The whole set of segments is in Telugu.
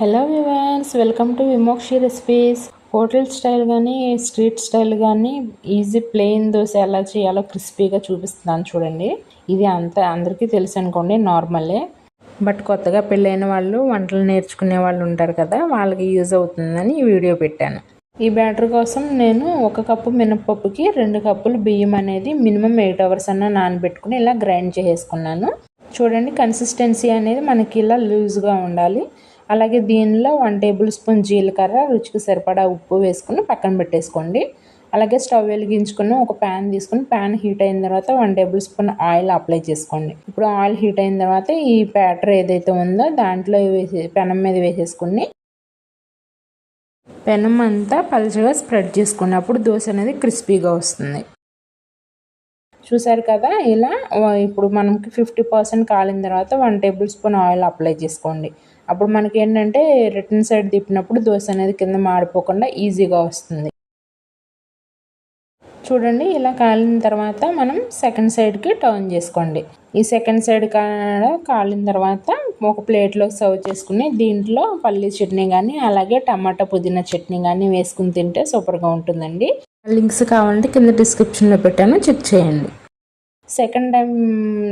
Hello viewers, welcome to Vimokshi recipes. Hotel style కానీ స్ట్రీట్ స్టైల్ కానీ ఈజీ ప్లెయిన్ దోశ ఎలా చేయాలో క్రిస్పీగా చూపిస్తున్నాను చూడండి. ఇది అందరికీ తెలుసు అనుకోండి, నార్మలే. బట్ కొత్తగా పెళ్ళైన వాళ్ళు, వంటలు నేర్చుకునే వాళ్ళు ఉంటారు కదా, వాళ్ళకి యూజ్ అవుతుందని ఈ వీడియో పెట్టాను. ఈ బ్యాటర్ కోసం నేను 1 కప్పు మినపప్పుకి 2 కప్పులు బియ్యం అనేది మినిమం 8 hours అన్న నానబెట్టుకుని ఇలా గ్రైండ్ చేసుకున్నాను. చూడండి, కన్సిస్టెన్సీ అనేది మనకి ఇలా లూజ్గా ఉండాలి. అలాగే దీనిలో 1 టేబుల్ స్పూన్ జీలకర్ర, రుచికి సరిపడా ఉప్పు వేసుకుని పక్కన పెట్టేసుకోండి. అలాగే స్టవ్ వెలిగించుకుని ఒక ప్యాన్ తీసుకుని, ప్యాన్ హీట్ అయిన తర్వాత 1 టేబుల్ స్పూన్ ఆయిల్ అప్లై చేసుకోండి. ఇప్పుడు ఆయిల్ హీట్ అయిన తర్వాత ఈ బ్యాటర్ ఏదైతే ఉందో దాంట్లో పెనం మీద వేసేసుకుని పెనం అంతా పలుచగా స్ప్రెడ్ చేసుకోండి. అప్పుడు దోశ అనేది క్రిస్పీగా వస్తుంది. చూసారు కదా, ఇలా ఇప్పుడు మనకి 50% కాలిన తర్వాత 1 టేబుల్ స్పూన్ ఆయిల్ అప్లై చేసుకోండి. అప్పుడు మనకి ఏంటంటే రిటర్న్ సైడ్ తిప్పినప్పుడు దోశ అనేది కింద మాడిపోకుండా ఈజీగా వస్తుంది. చూడండి, ఇలా కాలిన తర్వాత మనం సెకండ్ సైడ్కి టర్న్ చేసుకోండి. ఈ సెకండ్ సైడ్ కాలిన తర్వాత ఒక ప్లేట్లోకి సర్వ్ చేసుకుని దీంట్లో పల్లీ చట్నీ కానీ అలాగే టమాటా పుదీనా చట్నీ కానీ వేసుకుని తింటే సూపర్గా ఉంటుందండి. లింక్స్ కావాలంటే కింద డిస్క్రిప్షన్లో పెట్టాను, చెక్ చేయండి. సెకండ్ టైం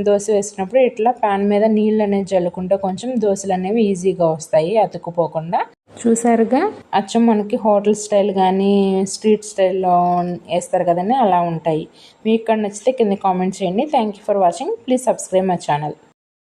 దోశ వేసినప్పుడు ఇట్లా ప్యాన్ మీద నీళ్ళు అనేది చల్లుకుంటే కొంచెం దోశలు అనేవి ఈజీగా వస్తాయి, అతుక్కుపోకుండా. చూసారుగా, అచ్చం మనకి హోటల్ స్టైల్ కానీ స్ట్రీట్ స్టైల్లో వేస్తారు కదండి, అలా ఉంటాయి. మీకు ఇక్కడ నచ్చితే కింద కామెంట్ చేయండి. Thank you for watching. Please subscribe my channel.